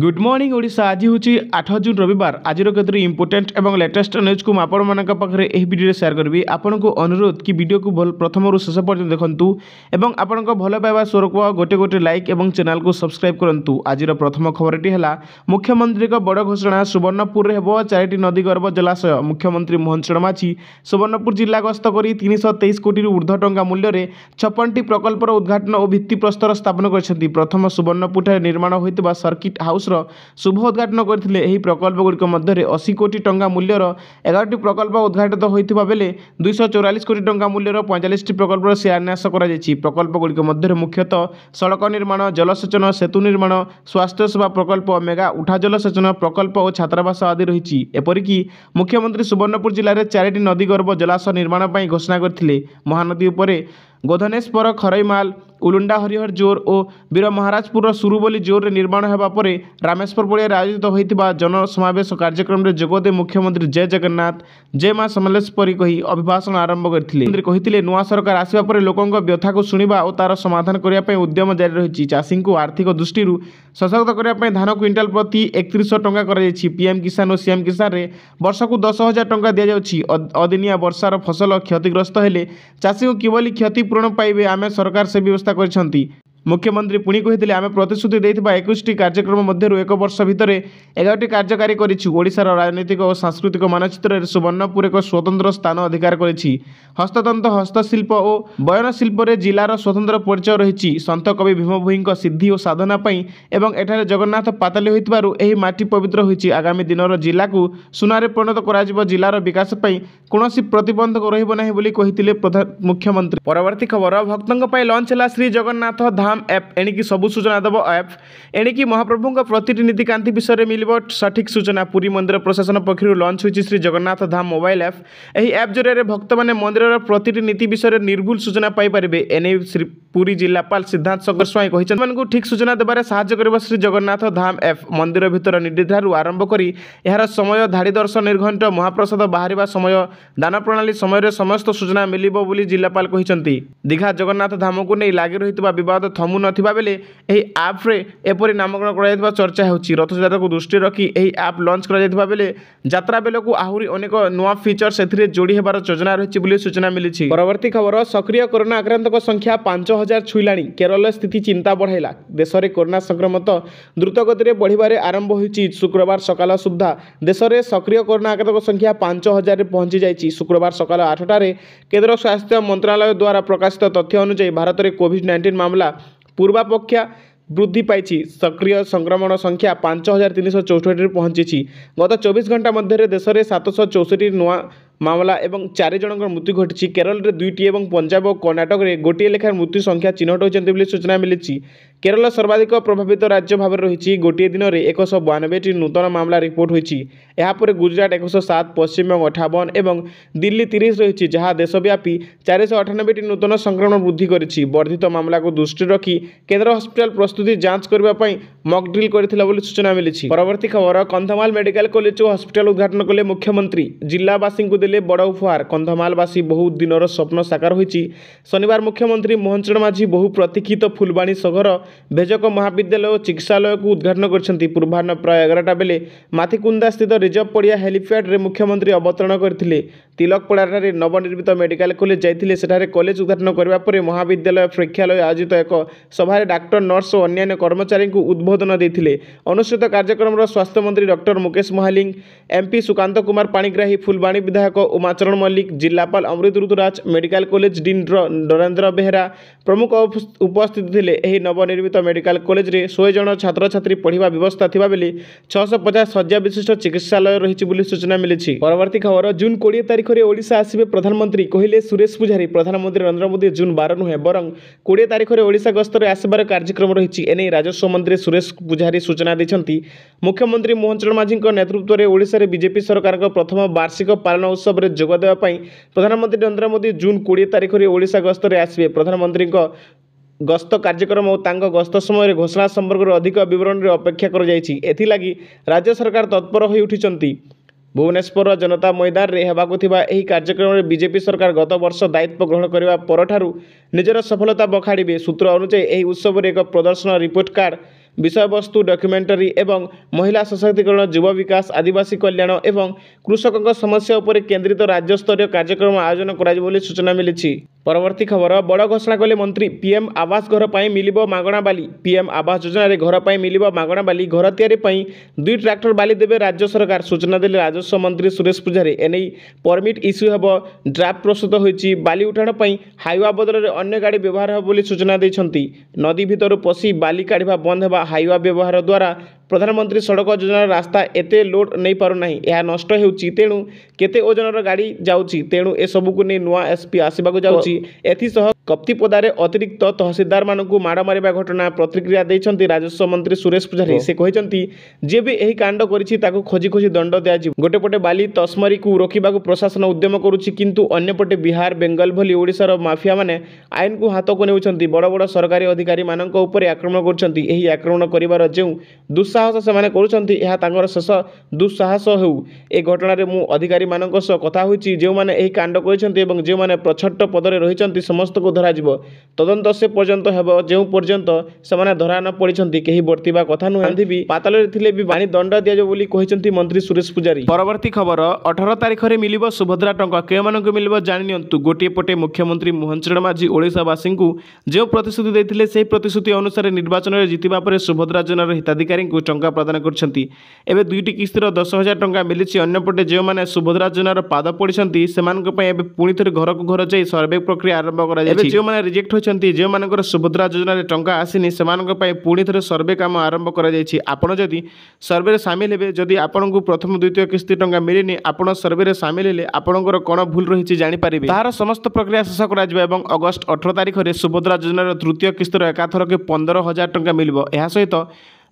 Good morning Odisha. आज हूँ 8 जून रविवार। आज केतरी इंपोर्टेंट और लेटेस्ट न्यूज को आपण मानक पाखे यह वीडियो शेयर करी। आपण को अनुरोध कि वीडियो को प्रथम शेष पर्यटन देखूँ और आपण भल पाइबा स्वरूप गोटे गोटे लाइक और चैनल को सब्सक्राइब करूँ। आज प्रथम खबरटी है मुख्यमंत्री बड़ घोषणा। सुवर्णपुर में हेब 4टी नदी गर्भ जलाशय। मुख्यमंत्री मोहन चरण माझी सुवर्णपुर जिला गस्त कर 323 कोटी ऊर्ध्व टंका मूल्य 56टी प्रकल्पर उद्घाटन और भित्तिप्रस्तर स्थापन कर। प्रथम सुवर्णपुर निर्माण होता सर्किट हाउस शुभ उद्घाटन करते। प्रकल्प गुड़िक मध्य 80 कोटी टंका मूल्यर 11टी प्रकल्प उद्घाटित होता बेले 244 कोटी टंका मूल्यर 45टी प्रकल्पर शिलान्यास कर। प्रकल्प गुड़िक मध्य मुख्यतः सड़क निर्माण, जलसेचन, सेतु निर्माण, स्वास्थ्य सेवा प्रकल्प, मेगा उठा जलसेचन प्रकल्प और छात्रावास आदि रही। एपरिक मुख्यमंत्री सुवर्णपुर जिले में 4टी नदी गर्भ जलाशय निर्माण पर घोषणा करते। महानदी उपर गोधनेश्वर, खरईमाल, उलुंडा, हरिहर जोर और वीर महाराजपुर सुरुबली जोर निर्माण होगा पर रामेश्वर पड़िया आयोजित होता जनसमावेश कार्यक्रम में जोगदे मुख्यमंत्री जय जगन्नाथ, जय मां समलेश्वरी कही अभिभाषण आरंभ करते। नुआ सरकार आसवा पर लोकों व्यथा को शुणा और तार समाधान करने उद्यम जारी रही। चाषी को आर्थिक दृष्टि सशक्त करने धान क्विंटाल प्रति 3100 टंका कर। पीएम किसान और सीएम किसान रे वर्ष को 10,000 टंका दि जाउछि। अदिनिया वर्षार फसल क्षतिग्रस्त हेले चाषी को किभली क्षतिपूरण पाइबे आम सरकार से व्यवस्था करछंती। मुख्यमंत्री पुणी कहते आम प्रतिश्रुति देथिबा 21टी कार्यक्रम मध्य एक वर्ष भितर 11टी कार्यकारी करिछु। ओडिशार राजनीतिक और सांस्कृतिक मानचित्र में सुवर्णपुर एक स्वतंत्र स्थान अधिकार करिछि। हस्ततंत्र, हस्तशिल्प और बयन शिल्प में जिलार स्वतंत्र परिचय रही। सन्त कवि भीमभोई सिद्धि और साधना एवं एठारे जगन्नाथ पाताली होइतिबारु एही माटी पवित्र होइछि। आगामी दिन जिला को सुनारे परिणत करा जिलार विकास कौनसी प्रतिबंधक रहिबो नाही बोली कहिथिले मुख्यमंत्री। परवर्ती खबर भक्तों पर लॉन्च है श्री जगन्नाथ धाम ऐप। एणिकी सबु सूचना देव ऐप। एणिकी महाप्रभु प्रतिटी नीतिकांति विषय में मिल सठिक सूचना। पुरी मंदिर प्रशासन पक्षर लॉन्च होती श्री जगन्नाथ धाम मोबाइल ऐप। यह ऐप जरिए भक्त मैंने मंदिर प्रतिटी नीति विषय निर्भुल सूचना पाइपर। एने श्री पुरी जिलापाल सिद्धांत शंकर स्वाई कहते ठीक सूचना देवार साहाय्य कर श्री जगन्नाथ धाम ऐप। मंदिर भितर निधिठार आरंभ कर यार समय, धाड़ी दर्शन, निर्घंट, महाप्रसाद बाहर समय, दान प्रणाली समय समस्त सूचना मिलिबो बोली जिलापाल कहते। दीघा जगन्नाथ धाम को नहीं लगी रही विवाद थमु नथिबा बेले एही ऐप रे एपरि नामकरण कराइबा चर्चा होछि। रथयात्रा को दृष्टि रखी एही ऐप लॉन्च करा जायतिबा बेले यात्रा बेले को आहुरी अनेक नुआ फीचर सेथिरे जोड़ी हेबार योजना रहिछि बोली सूचना मिलिछि। परवर्ती खबर सक्रिय कोरोना आक्रांतक संख्या 5000 छुइलाणी। केरल स्थिति चिंता बढ़ाइला। देश में कोरोना संक्रमित द्रुत गति बढ़िबारे आरंभ होइछि। शुक्रवार सकाल सुधा देश में सक्रिय कोरोना आक्रांतक संख्या 5000 पहुंची जाइछि। शुक्रवार सकाल 8टारे केंद्र स्वास्थ्य मंत्रालय द्वारा प्रकाशित तथ्य अनुसार भारत में कोविड-19 मामला पूर्वापेक्षा वृद्धि पाई। सक्रिय संक्रमण संख्या 5364 पहुंची। गत 24 घंटा मध्य देश में 764 नुआ मामला एवं 4 जनकर मृत्यु घटी। केरल में 2टी और पंजाब और कर्णाटक में गोटे लेखार मृत्यु संख्या चिन्हट होती सूचना मिली। केरल सर्वाधिक प्रभावित राज्य भाव रही। गोटे दिन में 192टी नूतन मामला रिपोर्ट होती। यापर गुजरात 107, पश्चिमबंग 58 और दिल्ली 30 रही, जहाँ देशव्यापी 498टी नूतन संक्रमण वृद्धि करिछि। वर्धित मामला को दृष्टि रखी केंद्र हस्पिटाल प्रस्तुति जांच करने मॉक ड्रिल करथिला बोली सूचना मिली। परवर्ती खबर कंधमाल मेडिकल कॉलेज और हस्पिटाल उद्घाटन कले मुख्यमंत्री। जिलावासी को देले बड़ उपहार। कंधमालवासी बहु दिनर स्वप्न साकार होइछि। शनिवार मुख्यमंत्री मोहन चरण माझी बहु प्रतीक्षित फुलबाणी सगर भेजक महाविद्यालय और चिकित्सालय को उद्घाटन करछंती। पूर्वाह्न प्राय 11टा बेले माथिकुंदा स्थित रिजर्व पड़िया हेलीपैड रे मुख्यमंत्री अवतरण करथिले। तिलकपड़ारे नवनिर्मित मेडिकल कॉलेज जाइथिले। सेठारे कॉलेज उद्घाटन करबा परे महाविद्यालय प्रेक्षालय आयोजित एक सभारे डॉक्टर, नर्स और अन्य कर्मचारी को उद्बोधन देथिले। अनुष्ठित कार्यक्रम स्वास्थ्य मंत्री डॉक्टर मुकेश महालिंग, एमपी सुकांत कुमार पाणिग्राही, फुलबाणी विधायक उमाचरण मल्लिक, जिलापाल Amrit Ruturaj, medical college dean Narendra Behera प्रमुख उपस्थित थे। यह नवनिर्मित मेडिकल कॉलेज रे 100 जन छात्र छात्री पढ़ा व्यवस्था थिबा बेले 650 शଯ୍या विशिष्ट चिकित्सालय रही बोली सूचना मिली। परवर्ती खबर जून 20 तारिख में ओडिशा आसिबे प्रधानमंत्री कहले सुरेश पुजारी। प्रधानमंत्री नरेंद्र मोदी जून 12 नुहे बरं 20 तारिख में ओडिशा गस्तर आसबार कार्यक्रम रही। एने राजस्व मंत्री सुरेश पुजारी सूचना देछंती। मुख्यमंत्री मोहन चरण माझी नेतृत्व में ओडिशा रे बीजेपी सरकार प्रथम वार्षिक पालन उत्सव में जोगदेवा प्रधानमंत्री नरेंद्र मोदी जून 20 तारिख में ओडिशा गस्तर आसबे। प्रधानमंत्री गस्त कार्यक्रम और तांको गस्त समय घोषणा संपर्क में अधिक विवरण अपेक्षा कर एथिलागी राज्य सरकार तत्पर हो उठिचंती। भुवनेश्वर जनता मैदान में हेबाकु थिबा एही कार्यक्रम में बीजेपी सरकार गत वर्ष दायित्व ग्रहण करने परठारु निजर सफलता बखाड़िबे। सूत्र अनुसार एही उत्सव में एक प्रदर्शन रिपोर्ट कार्ड विषयवस्तु डॉक्यूमेंटरी एवं महिला सशक्तिकरण युवा विकास आदिवासी कल्याण एवं कृषकों समस्या उपर केन्द्रित राज्यस्तरीय कार्यक्रम आयोजन कर सूचना मिली। परवर्ती खबर बड़ घोषणा कले मंत्री पीएम आवास घर पर मिलिबो मागणा बाली। पीएम आवास योजन घर पर मिलिबो मागणा बाली घर तैयारी 2 ट्रैक्टर बाली देवे राज्य सरकार सूचना देले राजस्व मंत्री सुरेश पूजारी। एने परमिट इश्यू हेब ड्राफ्ट प्रस्तुत होईची। बाली उठाण पर हाईवा बदल में अन्य गाड़ी व्यवहार हो बोली सूचना देछंती। नदी भितर पशि बाली काढ़ा बंद हेबा हाईवा व्यवहार द्वारा प्रधानमंत्री सड़क योजनार रास्ता एते लोड नहीं पारुना। यह नष्ट होउची तेणु केते ओजनर गाड़ी जाउची तेणु ए सबको नहीं नुआ एसपी आसबाक जाउची। एथिसह कप्तिपदारे अतिरिक्त तहसीलदार मानकु माड़ मारिबा घटना प्रतिक्रिया देछंती राजस्व मंत्री सुरेश पूजारी। से कहछंती जे भी एही कांड करिछि ताकु खोजी खोजी दंड दियाजिब। गोटे पटे बाली तस्मरी को रोकिबाकु प्रशासन उद्यम करुछि किंतु अन्य पटे बिहार बेंगल भली ओडिशार माफिया माने आईन को हाथ को नेउछंती। बड़ बड़ सरकारी अधिकारी मानक ऊपर आक्रमण करुछंती। एही आक्रमण करिवार जेउ दुस्साहस से करुछंती एहा तांकर शेष दुस्साहस हेउ। ए घटना रे मु अधिकारी मानक सह कथा होइछि जे माने एही कांड करिछंती एवं जे माने प्रछट्ट पदरे रहिछंती समस्त को धरा जिवो। तदंत से पर्यंत हेबो जेउ पर्यंत से माने धरा न पड़िछंती केही बर्तिबा कथा नुहांती भी पाताल रे थिले भी बाणी दंड दिया जो बोली कहिछंती मंत्री सुरेश पूजारी। परवर्ती खबर 18 तारिख रे मिलिबो सुभद्रा टंका के मानक मिलिबो जानि नियंतु। गोटे पटे मुख्यमंत्री मोहन चरण माझी ओडिशावासी को जो प्रतिश्रुति देथिले से प्रतिश्रुति अनुसार निर्वाचन में जितिबा परे सुभद्रा योजनार हिताधिकारी को टंका प्रदान करछंती। एबे 2टी किस्तिर 10,000 टंका मिलिछि। अन्यपटे जो माने सुभद्रा योजनार पाद पड़िछंती सेमानक पय एबे पुणी थरे घर को घर जाई सर्वे प्रक्रिया आरंभ करा जाय। जो माने रिजेक्ट होछंती जो मानकर सुभद्रा योजनार टंका आसीनी सेमानक पय पुणी थरे सर्वे काम आरंभ करा जायछि। आपण जदि सर्वे रे शामिल हेबे जदि आपनकु प्रथम द्वितीय किस्ती टंका मिलिनी आपण सर्वे रे शामिल हेले आपनकर कोन भूल रहिछि जानि पारिबे। तार समस्त प्रक्रिया शेष करा जिबा एवं अगस्त 18 तारिख रे सुभद्रा योजनार तृतीय किस्तिर एकाथर के 15,000 टंका मिलिबो। एहा सहित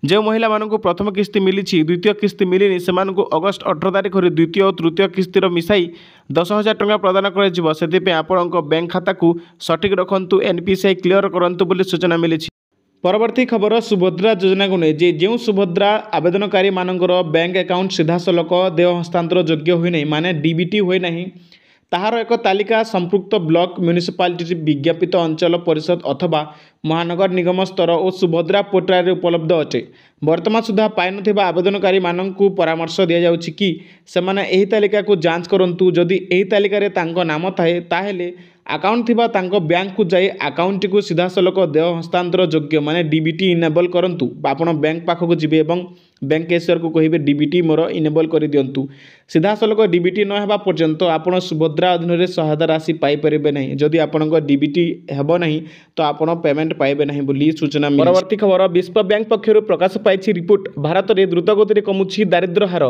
जो महिला मानक प्रथम किस्ती मिली द्वितीय किस्ती मिलनी से अगस्त 18 तारिख में द्वितीय और तृतीय किस्तिर मिसाई 10,000 टंका प्रदान कर आपण बैंक खाता को सठिक रखु एनपीसीआई क्लियर करंतु बोली सूचना मिली। परवर्ती खबर सुभद्रा योजना को नहीं जो सुभद्रा आवेदनकारी मानकर बैंक अकाउंट सीधासलख देय हस्तांतर योग्य हुई माने डीबीटी हुए ना ताहार एक तालिका संपृक्त ब्लॉक म्यूनिसिपालिटी विज्ञापित अंचल परिषद अथवा महानगर निगम स्तर और सुभद्रा पोर्टाल उपलब्ध अटे। वर्तमान सुधा पाई नथिबा आवेदनकारी माननकु परामर्श दिया जाउछि कि सेमाने एही तालिका को जांच करंतु। जदि एही तालिका रे तांको नाम थाए ताहेले अकाउंट थिबा तांको बैंक को जाई अकाउंट को सीधासलख देय हस्तांतर योग्य माने डीबीटी इनेबल करंतु। आपण बैंक पाखक जिबे एवं बैंक कैशियर को कहिबे डीबीटी मोर इनेबल कर दियंतु। सीधासलख डीबीटी न हेबा पर्यंत आपण सुभद्रा अधीन रे सहायता राशि पाई परिबे नहीं। जदि आपनका डीबीटी हेबो नहीं तो आपण पेमेंट पाइबे नहीं बोली सूचना मिली। परवर्ती खबर विश्व बैंक पक्षरु प्रकाश पाइछि रिपोर्ट भारत में द्रुतगति में कमुछि दारिद्र्य हार।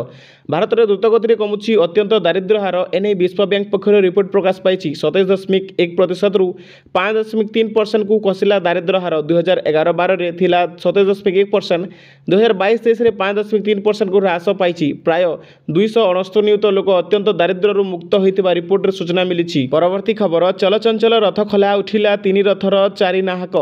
भारत में द्रुतगति में कमुछि अत्यंत दारिद्र्य हार। एने विश्व बैंक पक्षर रिपोर्ट प्रकाश पाइछि। 27.1% रु 5.3% को खसिला दारिद्र्य हार। 2011-12 थिला 27.1%, 2022-23 5.3% को ह्रास पाइछि। प्राय 269 नियुत लोक अत्यंत दारिद्र्य मुक्त होइतिबा रिपोर्ट रे सूचना मिली। परवर्ती खबर चलचंचल रथ खला उठिला 3 रथर 4 नाहक।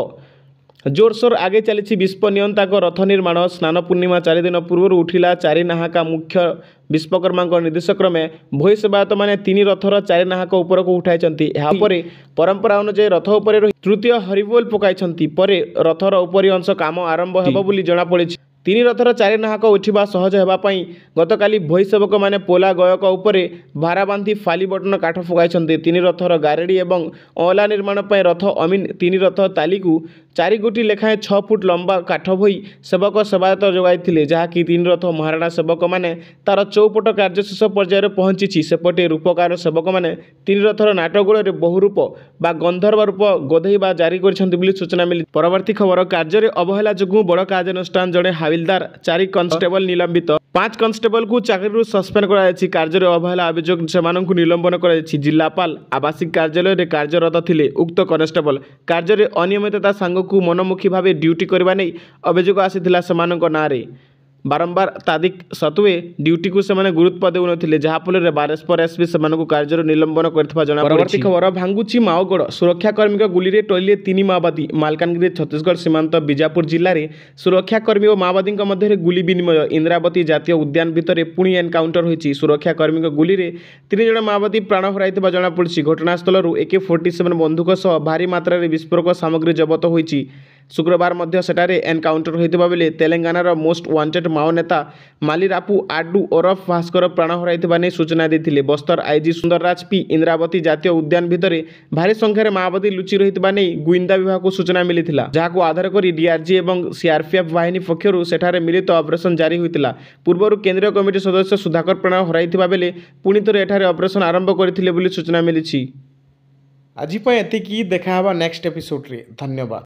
जोरसोर आगे चली विश्व नियंताक रथ निर्माण। स्नान पूर्णिमा 4 दिन पूर्व उठिला 4 नाहाका मुख्य विश्वकर्मा निर्देश क्रमे भोई सेवायत मैंने 3 रथर 4 नाहक उपर को उठाई। यापर परंपरा अनुसार रथ उपर तृतीय हरिबोल पकाई पर रथर उपरी अंश काम आरंभ होब बोली जଣାपड़ी। 3 रथर 4 नाहक उठा सहज होगापी गतकाली भोई सेवक मैंने पोला गयक उपरे भारा बांधि फाली बटन काठ फुकाई। 3 रथर गारेड़ी एवं अला निर्माण पर रथ अमीन 3 रथ ताली को 4 गोटी लेखाएं 6 फुट लंबा काठ भोई सेवक सेवायत जोगाई जहाँकि 3 रथ महाराणा सेवक मैंने तार चौपट कार्य शेष पर्यायर पहुंची। सेपटे रूपकार सेवक मैंने 3 रथर नाटगोड़ बहुरूप बा गंधर्व रूप गोधेई जारी कर सूचना मिली। परवर्ती खबर कार्य अवहेला जो बड़ कार्यानुष्ठान जड़े हाविलदार 4 कन्स्टेबल निलंबित 5 कन्स्टेबल को चाकरी सस्पेंड कर कार्य अवहेला अभियोग से निलंबन कर जिलापाल आवासिक कार्यालय में कार्यरत थे। उक्त कन्स्टेबल कार्य अनियमितता सांग को मनमुखी भाव ड्यूटी करने नहीं अभियोग आसीथिला सेमानक नारे। बारंबार तादिक सत्वे ड्यूटी को सेमाने गुरुत्व देउनथिले जहाँफल बारेस्पर एसपी सेमानकु कार्य निलंबन करथिबा जणा। परवर्ती खबर भांगुची माओगढ़ सुरक्षाकर्मी गुली टोली 3 माओवादी। मालकानगिरी छत्तीसगढ़ सीमांत बीजापुर जिले में सुरक्षाकर्मी और माओवादी मध्य गुली विनिमय। इंद्रावती जातीय उद्यान भितर पुणी एनकाउंटर होइछि। सुरक्षाकर्मी गुली 3 जण माओवादी प्राण हराइथिबा जଣାपड़ी। घटनास्थल AK-47 बंधुक सह भारी मात्रा विस्फोरक सामग्री जबत होइछि। शुक्रवार मध्य सेठारे एनकाउंटर होइतिबा बेले तेलंगानार मोस्ट वांटेड माओ नेता मालीरापु आडू ओरफ भास्कर प्राण हराइतिबा नै सूचना देथिले। बस्तर आईजी सुंदरराज पी इंद्रावती जातीय उद्यान भितरे भारी संख्यार माओवादी लुचि रहितिबा नै गुइंदा विभाग को सूचना मिलिथिला, जाहाकु आधार करी डीआरजी एवं सीआरपीएफ बाहिनी पक्षरु सेठारे मिलित ऑपरेशन जारी होइतिला। पूर्वरु केंद्रीय कमिटी सदस्य सुधाकर प्राण हराइतिबा बेले पुणी थरे एठारे ऑपरेशन आरंभ करथिले बोली सूचना मिलिछि। आज एतिकी देखा नेक्स्ट एपिसोड रे। धन्यवाद।